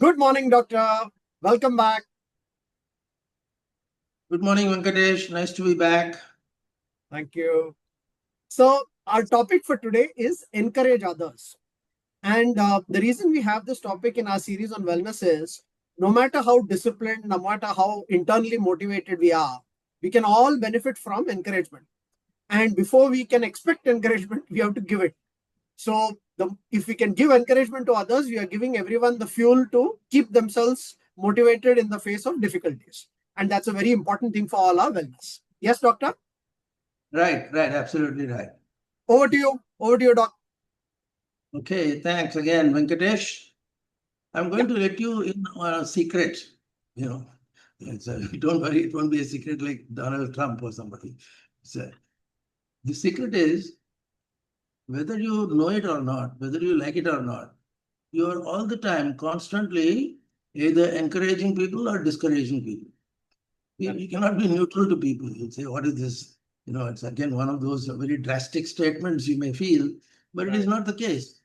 Good morning, Doctor. Welcome back. Good morning, Venkatesh. Nice to be back. Thank you. So, our topic for today is encourage others. And the reason we have this topic in our series on wellness is no matter how disciplined, no matter how internally motivated we are, we can all benefit from encouragement. And before we can expect encouragement, we have to give it. So, if we can give encouragement to others, we are giving everyone the fuel to keep themselves motivated in the face of difficulties. And that's a very important thing for all our wellness. Yes, Doctor? Right, absolutely right. Over to you, Doc. Okay, thanks again, Venkatesh. I'm going to let you in on a secret. Don't worry, it won't be a secret like Donald Trump or somebody. The secret is whether you know it or not, whether you like it or not, you are all the time constantly either encouraging people or discouraging people. You cannot be neutral to people. You say, what is this? It's again one of those very drastic statements you may feel, but it is not the case.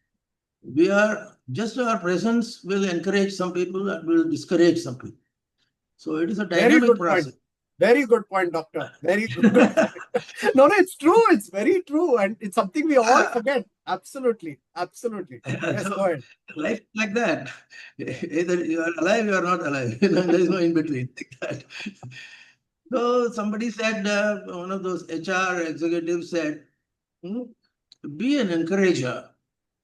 We are just our presence will encourage some people and will discourage some people. So it is a dynamic process. Point. Very good point, Doctor. Very good. No, it's true. It's very true. And it's something we all forget. Absolutely. Yes, go ahead. Life like that. Either you are alive, you are not alive. There is no in between like that. So somebody said, one of those HR executives said, be an encourager.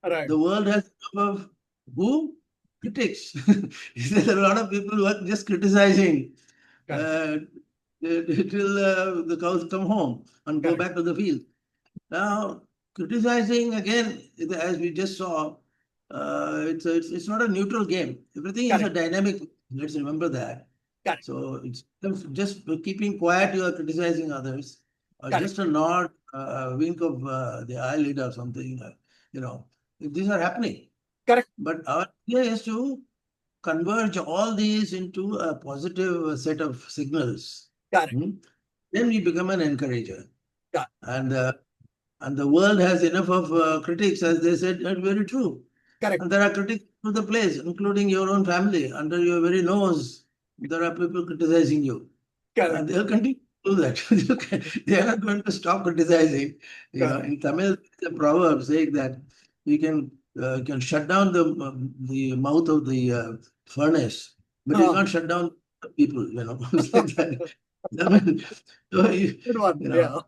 Right. The world has enough of who? Critics. There are a lot of people who are just criticizing till the cows come home and go back to the field. Now, criticizing again, as we just saw, it's not a neutral game. Everything is a dynamic. Let's remember that. So it's just keeping quiet, you are criticizing others, or just a nod, wink of the eyelid or something. These are happening. Correct. But our idea is to converge all these into a positive set of signals. Correct. Then we become an encourager. And the world has enough of critics, as they said, that's very true. Correct. And there are critics to the place, including your own family. Under your very nose, there are people criticizing you. Correct. And they'll continue to do that. They are not going to stop criticizing. In Tamil, the proverb saying that you can shut down the mouth of the furnace, but you can't shut down the people. It's like that. Good one. Yeah.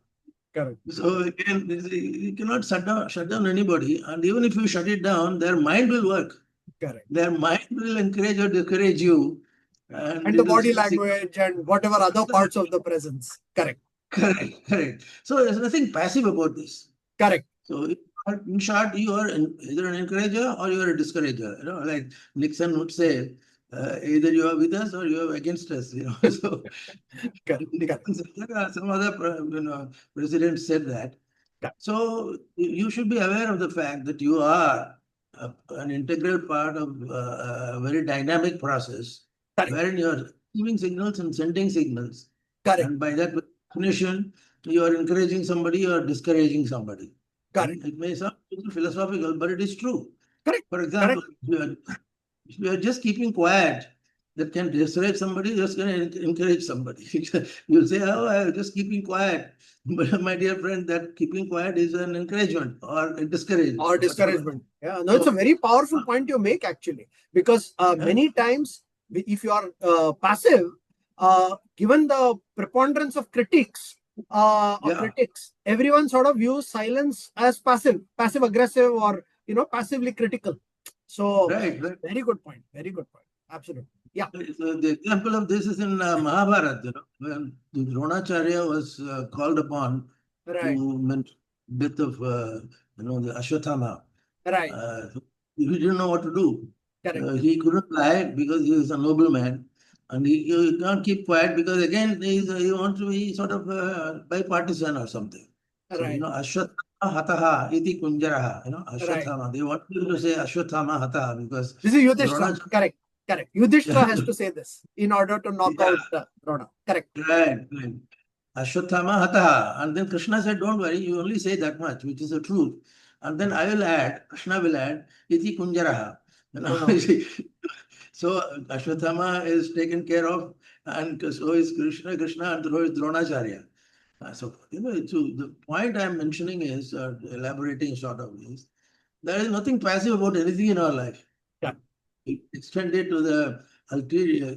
Correct. So again, you cannot shut down anybody, and even if you shut it down, their mind will work. Correct. Their mind will encourage or discourage you. And the body language and whatever other parts of the presence. Correct. So there's nothing passive about this. Correct. So in short, you are either an encourager or you are a discourager. Like Nixon would say, either you are with us or you are against us. So some other president said that. So you should be aware of the fact that you are an integral part of a very dynamic process wherein you are giving signals and sending signals. And by that definition, you are encouraging somebody, you are discouraging somebody. It may sound philosophical, but it is true. For example, if you are just keeping quiet, that can discourage somebody, just going to encourage somebody. You'll say, oh, I'm just keeping quiet. But my dear friend, that keeping quiet is an encouragement or a discouragement. Or discouragement. Yeah, no, it's a very powerful point you make actually, because many times if you are passive, given the preponderance of critics, everyone sort of views silence as passive aggressive, or passively critical. So very good point. Absolutely. Yeah. So the example of this is in Mahabharata, when Dronacharya was called upon to mention the death of the Ashwatthama. He didn't know what to do. He couldn't lie because he was a nobleman, and he can't keep quiet because again he wants to be sort of bipartisan or something. So Ashwatthama hataha iti kunjaraha. Ashwatthama. They want you to say Ashwatthama hataha because this is Yudhishthira. Correct. Yudhishthira has to say this in order to knock out Drona. Correct. Right. Ashwatthama hataha. And then Krishna said, don't worry, you only say that much, which is the truth. And then I will add, Krishna will add, iti kunjaraha. So Ashwatthama is taken care of, and so is Krishna, and so is Dronacharya. So, so the point I'm mentioning is, elaborating sort of is, there is nothing passive about anything in our life. Yeah. Extend it to the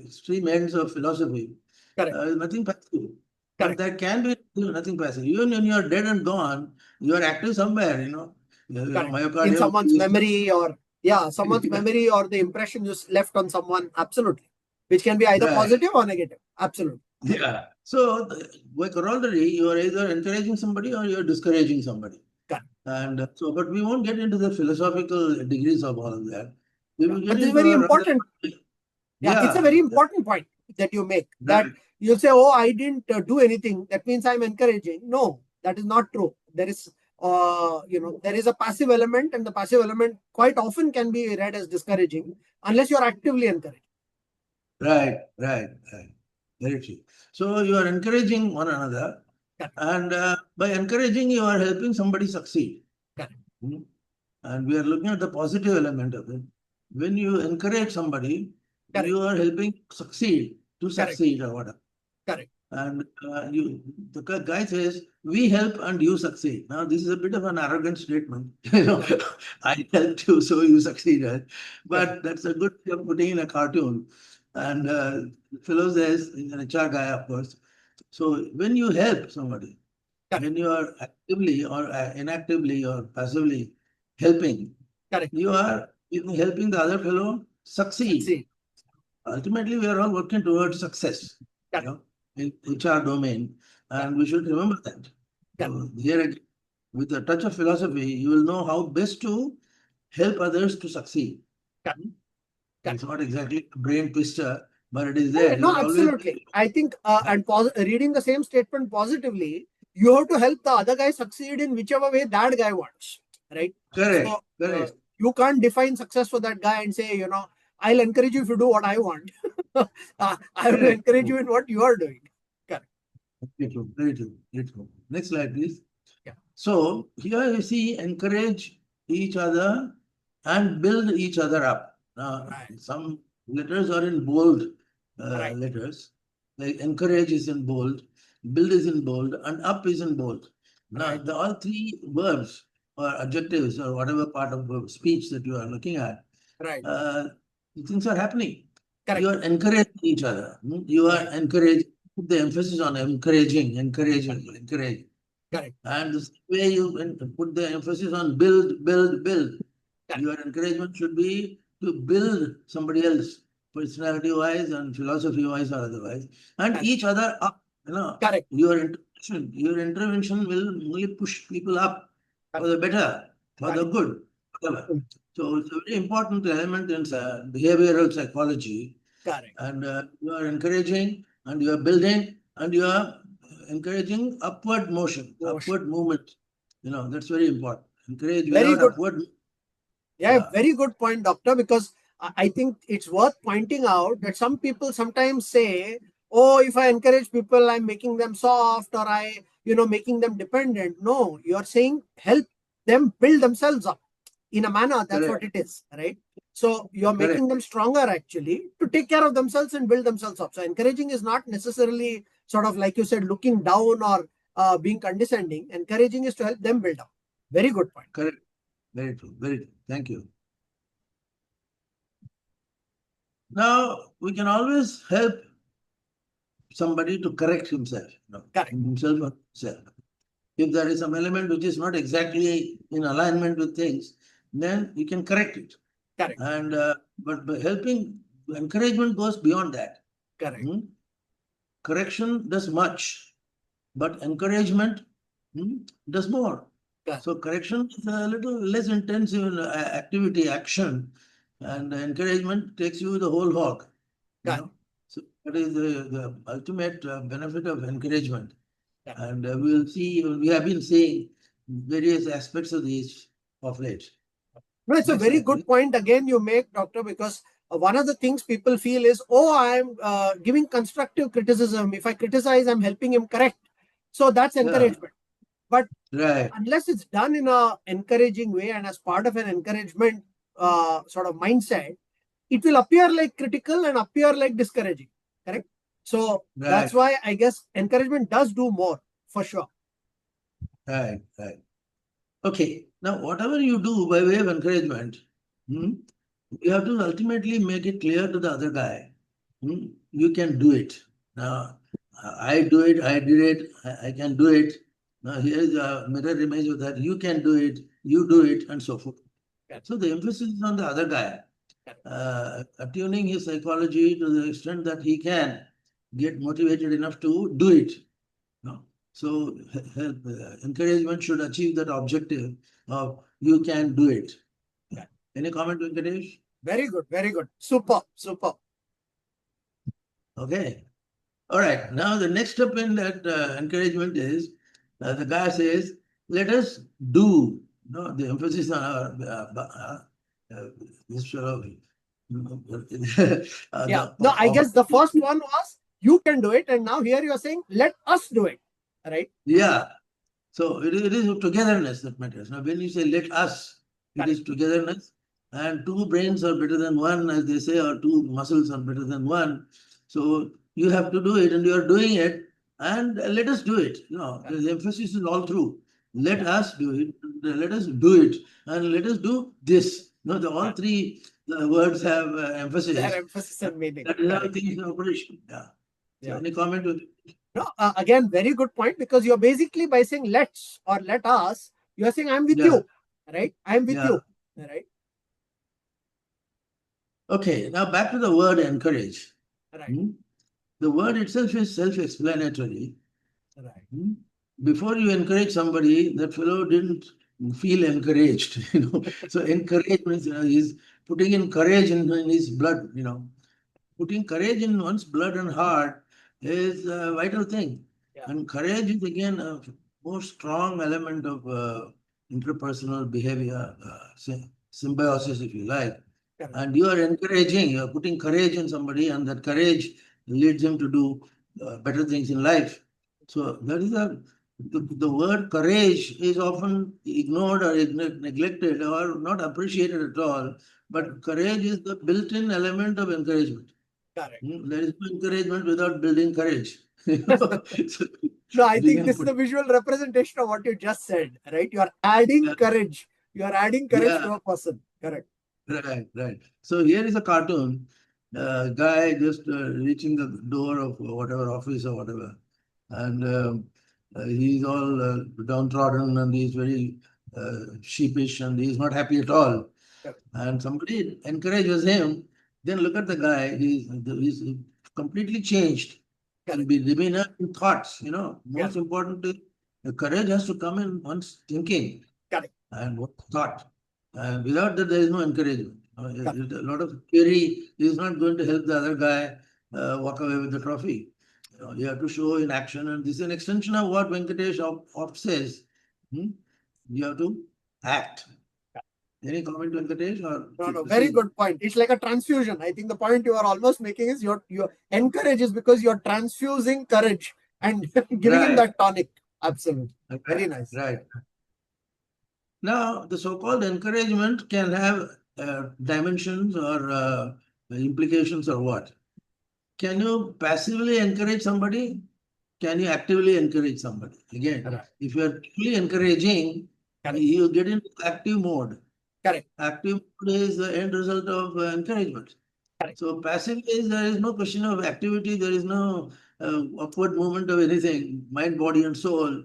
extreme ends of philosophy. Correct. Nothing passive. But Correct. there can be nothing passive. Even when you are dead and gone, you are active somewhere, Your Correct. In myocardium someone's is. memory, or someone's memory, or the impression you left on someone. Absolutely. Which can be either Right. positive or negative. Absolutely. Yeah. So, by corollary, you are either encouraging somebody or you are discouraging somebody. Correct. And so, but we won't get into the philosophical degrees of all of that. We Yeah. will But get this is into very a rather. important. Yeah, it's a Yeah. very important point that you make, that Right. you'll say, oh, I didn't do anything. That means I'm encouraging. No, that is not true. There is, there is a passive element, and the passive element quite often can be read as discouraging unless you're actively encouraging. Right. Right. Right. Very true. So, you are encouraging one another, Correct. and by encouraging, you are helping somebody succeed. Correct. Hmm. And we are looking at the positive element of it. When you encourage somebody, Correct. you are helping succeed to Correct. succeed or whatever. Correct. And the guy says, we help and you succeed. Now, this is a bit of an arrogant statement. Correct. I helped you, so you succeeded. Correct. But that's a good way of putting in a cartoon. And fellow says, he's an HR guy, of course. So when you help somebody, Correct. when you are actively or inactively or passively helping, Correct. you are helping the other fellow succeed. Succeed. Ultimately, we are all working towards success, Correct. in HR domain, and we should remember that. Correct. So here again, with a touch of philosophy, you will know how best to help others to succeed. Correct. It's not exactly a brain twister, but it is Yeah, there. You no, will always. absolutely. I think, and reading the same statement positively, you have to help the other guy succeed in whichever way that guy wants, right? Correct, So correct. you can't define success for that guy and say, I'll encourage you if you do what I want. I have to Correct. encourage you in what you are doing. Correct. Very true, very true, very true. Next slide, please. Yeah. So here you see encourage each other and build each other up. Now, Right. some letters are in bold Right. letters. Like encourage is in bold, build is in bold, and up is in bold. Now, Right. all three verbs or adjectives or whatever part of the speech that you are looking at, Right. uh, things are happening. You Correct. are encouraging each other. You are Right. encouraging, put the emphasis on encouraging. Correct. And the way you put the emphasis on build. Correct. Your encouragement should be to build somebody else, personality wise and philosophy wise or otherwise, and Correct. each other up. Correct. Your intervention will only push people up for the better, for the Correct. good, whatever. Mm. So it's a very important element in behavioral psychology. Correct. And you are encouraging and you are building and you are encouraging upward motion, Motion. upward movement. That's very important. Encourage Very without good. upward. Yeah, very good point, doctor, because I think it's worth pointing out that some people sometimes say, oh, if I encourage people, I'm making them soft, or making them dependent. No, you're saying help them build themselves up in a manner. That's what Correct. it is, right? So you're Correct. making them stronger actually to take care of themselves and build themselves up. So encouraging is not necessarily sort of like you said, looking down or being condescending. Encouraging is to help them build up. Very good point. Correct. Very true. Very true. Thank you. Now, we can always help somebody to correct himself, Correct. himself or himself. If there is some element which is not exactly in alignment with things, then you can correct it. Correct. And but by helping, encouragement goes beyond that. Correct. Correction does much, but encouragement does more. Correct. So correction is a little less intensive activity, action, and encouragement takes you the whole hog. So that is the ultimate benefit of encouragement. Correct. And we have been seeing various aspects of these of late. No, it's a very good point again you make, doctor, because one of the things people feel is, oh, I'm giving constructive criticism. If I criticize, I'm helping him correct. So that's encouragement. But unless it's done in a encouraging way and as part of an encouragement sort of mindset, it will appear like critical and appear like discouraging. Correct? So that's Right, why I guess encouragement does do more for sure. right, right. Okay. Now, whatever you do by way of encouragement, hmm, you have to ultimately make it clear to the other guy. You can do it. Now, I do it, I did it, I can do it. Now, here is a mirror image of that. You can do it, you do it, and so forth. Correct. So the emphasis is on the other guy, Correct. attuning his psychology to the extent that he can get motivated enough to do it. No? So encouragement should achieve that objective of you can do it. Correct. Any comment, Venkatesh? Very good, very good. Super, super. Okay. All right. Now the next step in that encouragement is the guy says, "Let us do." No, the emphasis on this fellow. Yeah. No, I guess the first one was you can do it, and now here you are saying let us do it. Right? Yeah. So it is togetherness that matters. Now, when you say let us, it Correct. is togetherness. And two brains are better than one, as they say, or two muscles are better than one. So you have to do it, and you are doing it, and let us do it. The emphasis is all through. Let us do it, let us do it, and let us do this. All three words have Their emphasis. emphasis and meaning. That is how Correct. things in operation. Yeah. So, Yeah. any comment with No, again, very good point, because you're basically by saying let's or let us, you're saying I'm with Yeah, you, right? I'm with yeah. you, right? Okay, now back to the word encourage. Right, Hmm? The word itself is self-explanatory. right. Hmm? Before you encourage somebody, that fellow didn't feel encouraged. So encourage means he's putting in courage in his blood. Putting courage in one's blood and heart is a vital thing. Yeah, And courage is again a more strong element of interpersonal behavior, symbiosis, if you like. correct, And you are encouraging, you are putting courage in somebody, and that courage leads him to do better things in life. So that is the word courage is often ignored or neglected or not appreciated at all. correct, But courage is the built-in element of encouragement. correct. There is no encouragement without building courage. So, No, I being think and this is the putting. visual representation of what you just said, right? You are adding Yeah, courage. You are adding courage yeah, to a person. Correct. right, right. So here is a cartoon, guy just reaching the door of whatever office or whatever, and he's all downtrodden and he's very sheepish and he's not happy at all. Correct. And somebody encourages him, then look at the guy, he's completely changed in Correct. demeanor and thoughts. Yeah. Most important is the courage has to come in one's thinking Correct. and one's thought. And without that, there is no encouragement. Correct. A lot of theory is not going to help the other guy walk away with the trophy. You have to show in action, and this is an extension of what Venkatesh oft says. Hmm? You have to act. Any comment, Venkatesh, or No, no, this very is good point. It's like a transfusion. I think the point you are almost making is your encourage is because you're transfusing courage and giving him right, that tonic. Absolutely. right, Very nice. right. Now, the so-called encouragement can have dimensions or implications or what? Can you passively encourage somebody? Can you actively encourage somebody? Again, Correct. if you are actively encouraging, Correct. you get into active mode. Correct. Active mode is the end result of encouragement. Correct. So passive is there is no question of activity, there is no upward movement of anything, mind, body, and soul.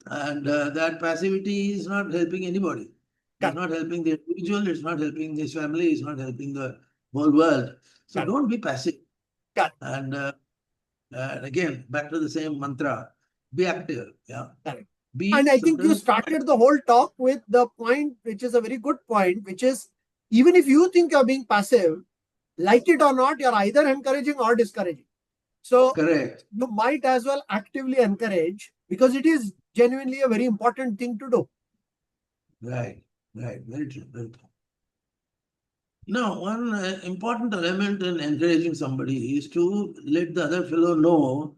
And that passivity is not helping anybody. It's Correct. not helping the individual, it's not helping this family, it's not helping the whole world. So Correct. don't be passive. Correct. And again, back to the same mantra, be active. Yeah. Correct. Be And I think you certain. started the whole talk with the point, which is a very good point, which is even if you think you're being passive, like it or not, you're either encouraging or discouraging. So Correct. you might as well actively encourage because it is genuinely a very important thing to do. Right. Right. Very true. Very true. Now, one important element in encouraging somebody is to let the other fellow know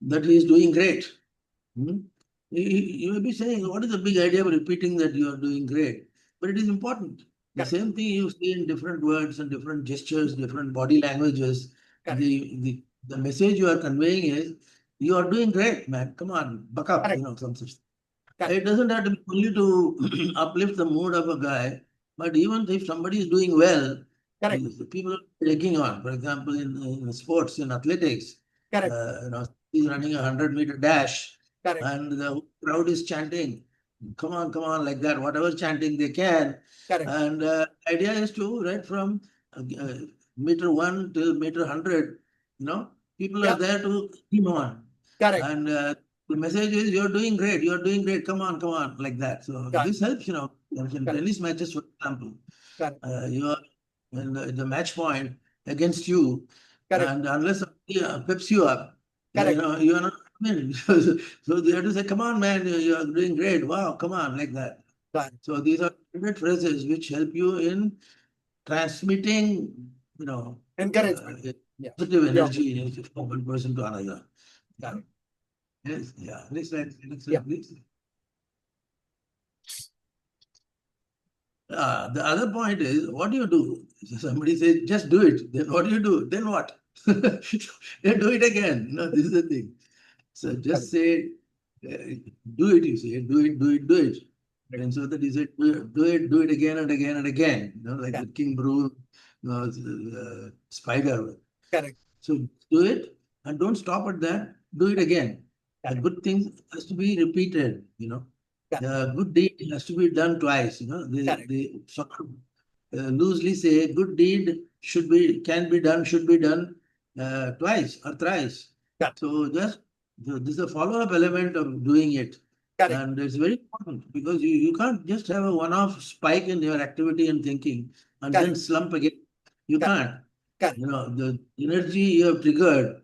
that he is doing great. Hmm? You may be saying, what is the big idea of repeating that you are doing great? But it is important. The same thing you see in different words and different gestures, different body languages. Correct. The message you are conveying is, you are doing great, man. Come on, buck up, Correct. some such. Correct. It doesn't have to be only to uplift the mood of a guy, but even if somebody is doing well, Correct. the people are taking on. For example, in sports, in athletics, Correct. he's running a 100-meter dash, Correct. and the crowd is chanting, come on, like that, whatever chanting they can. Correct. And idea is to, right from meter 1 till meter 100, people are there to keep on. Correct. And the message is, you're doing great, come on, like that. So Correct. this helps, in Correct. tennis matches, for example. Correct. You are in the match point against you, Correct. and unless somebody peps you up, Correct. you are not winning. So they have to say, come on, man, you are doing great. Wow, come on, like that. Correct. So these are favorite phrases which help you in transmitting, Encouragement. positive energy from one person to another. Correct. Yes, yeah. Next slide, please. The other point is, what do you do? So somebody says, just do it. Then what do you do? Then what? Then do it again. This is the thing. So just say, do it, you say, do it. And so that you say, do it again and again and again. Like the king brew, spider. Correct. So do it and don't stop at that. Do it again. The good thing has to be repeated, The good deed has to be done twice, They sort of loosely say good deed can be done, should be done twice or thrice. Correct. So this is a follow-up element of doing it. Correct. And it's very important because you can't just have a one-off spike in your activity and thinking and then slump again. You can't. Correct. The energy you have triggered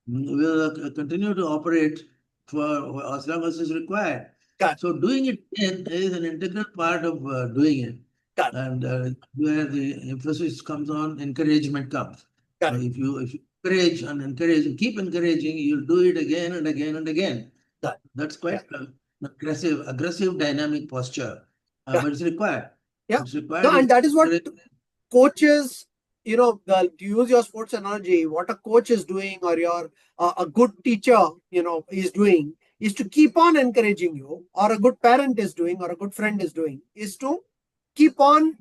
will continue to operate for as long as is required. Correct. So doing it is an integral part of doing it. Correct. And where the emphasis comes on, encouragement comes. Correct. If you encourage and keep encouraging, you'll do it again and again and again. Correct. That's quite an aggressive dynamic posture. But it's required. Yeah. It's required. No, and that is what coaches, to use your sports analogy, what a coach is doing, or a good teacher, is doing, is to keep on encouraging you, or a good parent is doing, or a good friend is doing, is to keep on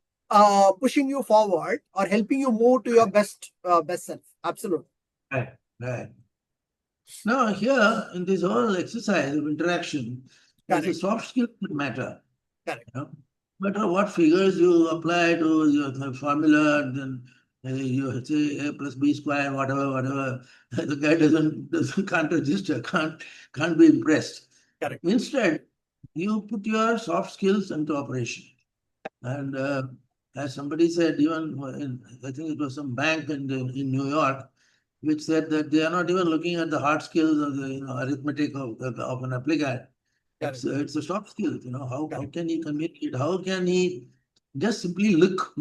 pushing you forward or helping you move to your best self. Absolutely. Right. Now here in this whole exercise of interaction, there's a soft skill that matter. Correct. No matter what figures you apply to your formula, then you say A plus B square, whatever. The guy can't register, can't be impressed. Correct. Instead, you put your soft skills into operation. And as somebody said, even I think it was some bank in New York, which said that they are not even looking at the hard skills of the arithmetic of an applicant. It's a soft skill. How can he communicate? How can he just simply look?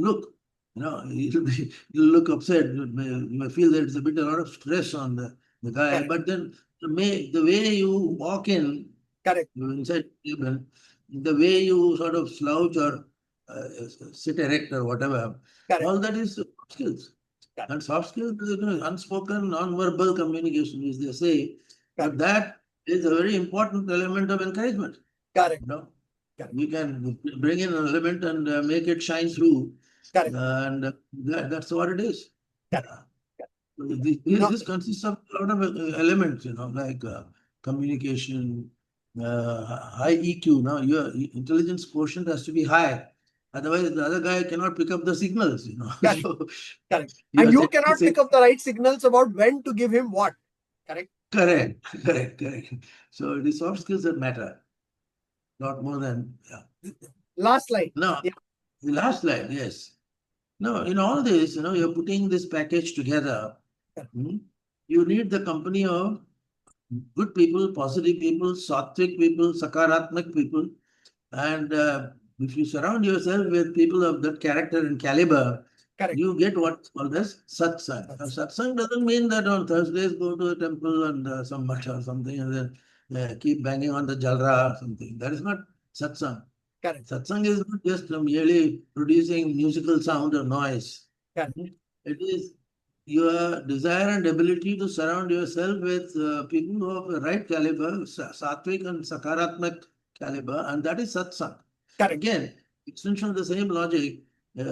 He'll look upset. You may feel that it's a lot of stress on the guy. But then the way you walk in, inside the table, the way you sort of slouch or sit erect or whatever, all that is soft skills. And soft skills is unspoken, non-verbal communication, as they say. But that is a very important element of encouragement. Correct. We can bring in an element and make it shine through. And that's what it is. This consists of a lot of elements, like communication, high EQ. Now, your intelligence quotient has to be high. Otherwise, the other guy cannot pick up the signals, Correct. And you cannot pick up the right signals about when to give him what. Correct. Correct. So the soft skills that matter. Not more than, Last slide. No, the last slide, yes. No, in all this, you're putting this package together. You need the company of good people, positive people, sattvic people, sakaratmak people. And if you surround yourself with people of that character and caliber, you get what's called as satsang. Now, satsang doesn't mean that on Thursdays go to a temple and some mutt or something and then keep banging on the jalra or something. That is not satsang. Correct. Satsang is not just merely producing musical sound or noise. Correct. It is your desire and ability to surround yourself with people of the right caliber, sattvic and sakaratmak caliber, and that is satsang. Correct. Again, extension of the same logic,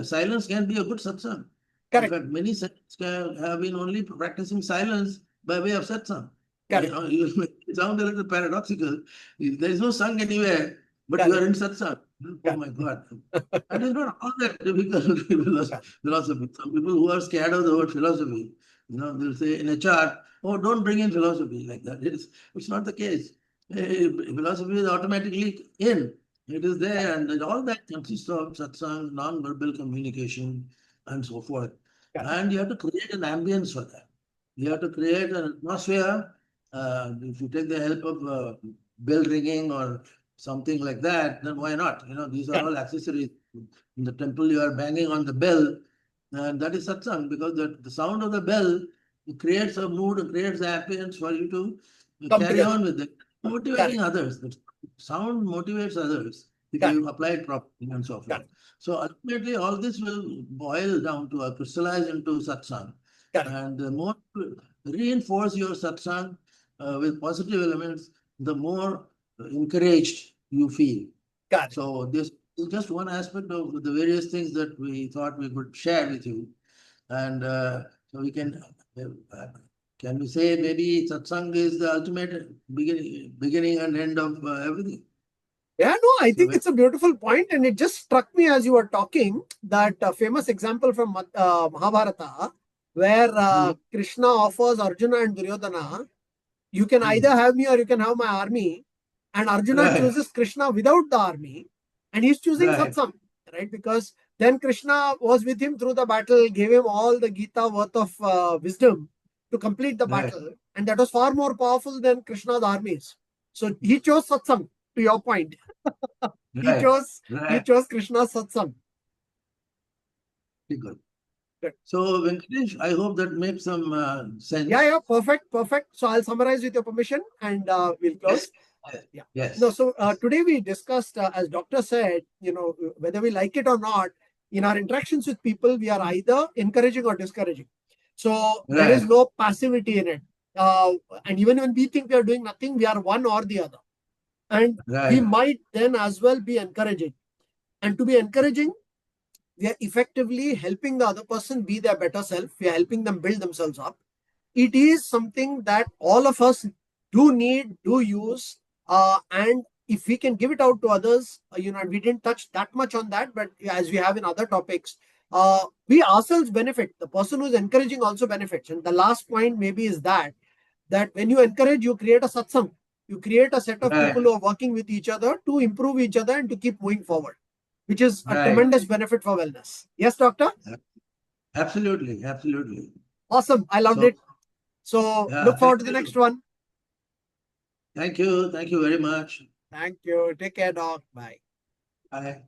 silence can be a good satsang. In Correct. fact, many saints have been only practicing silence by way of satsang. Correct. It sounds a little paradoxical. There is no sang anywhere, but you Correct. are in satsang. Oh my God. And it's not all that difficult philosophy. Some people who are scared of the word philosophy, they'll say in a chart, oh, don't bring in philosophy like that. It's not the case. Philosophy is automatically in. It is there, and all that consists of satsang, non-verbal communication, and so forth. Correct. And you have to create an ambience for that. You have to create an atmosphere. If you take the help of bell ringing or something like that, then why not? These are Correct. all accessories. In the temple, you are banging on the bell, and that is satsang, because the sound of the bell creates a mood, creates the ambience for you to Come carry together. on with it. Motivating Correct. others. The sound motivates others if Correct. you apply it properly and so forth. Correct. So ultimately, all this will boil down to crystallize into satsang. Correct. And the more you reinforce your satsang with positive elements, the more encouraged you feel. Correct. So this is just one aspect of the various things that we thought we could share with you. And so we can we say maybe satsang is the ultimate beginning and end of everything? Yeah, no, I So think it's a beautiful point, and it just struck me as you were talking that famous example from Mahabharata, where Krishna offers Arjuna and Duryodhana, you can either have me or you can have my army, and Arjuna right, chooses Krishna without the army, and he's choosing right, satsang, right? Because then Krishna was with him through the battle, gave him all the Gita worth of wisdom to complete the right, battle, and that was far more powerful than Krishna's armies. So he chose satsang. To your point, he right, chose right. Krishna's satsang. Very good. Good. So Venkatesh, I hope that makes some sense. Yeah, perfect. So I'll summarize with your permission, and we'll close. Yes. Yeah. Yes. No, so today we discussed, as doctor said, whether we like it or not, in our interactions with people, we are either encouraging or discouraging. So there is Right. no passivity in it. And even when we think we are doing nothing, we are one or the other. And we Right. might then as well be encouraging. And to be encouraging, we are effectively helping the other person be their better self. We are helping them build themselves up. It is something that all of us do need, do use, and if we can give it out to others, we didn't touch that much on that, but as we have in other topics, we ourselves benefit. The person who's encouraging also benefits. And the last point maybe is that when you encourage, you create a satsang. You create a set of people Right. who are working with each other to improve each other and to keep moving forward, which is a Right. tremendous benefit for wellness. Yes, doctor? Absolutely. Absolutely. Awesome. I loved So, it. So yeah, look thank forward to the next you. one. Thank you. Thank you very much. Thank you. Take care, doc. Bye. Bye.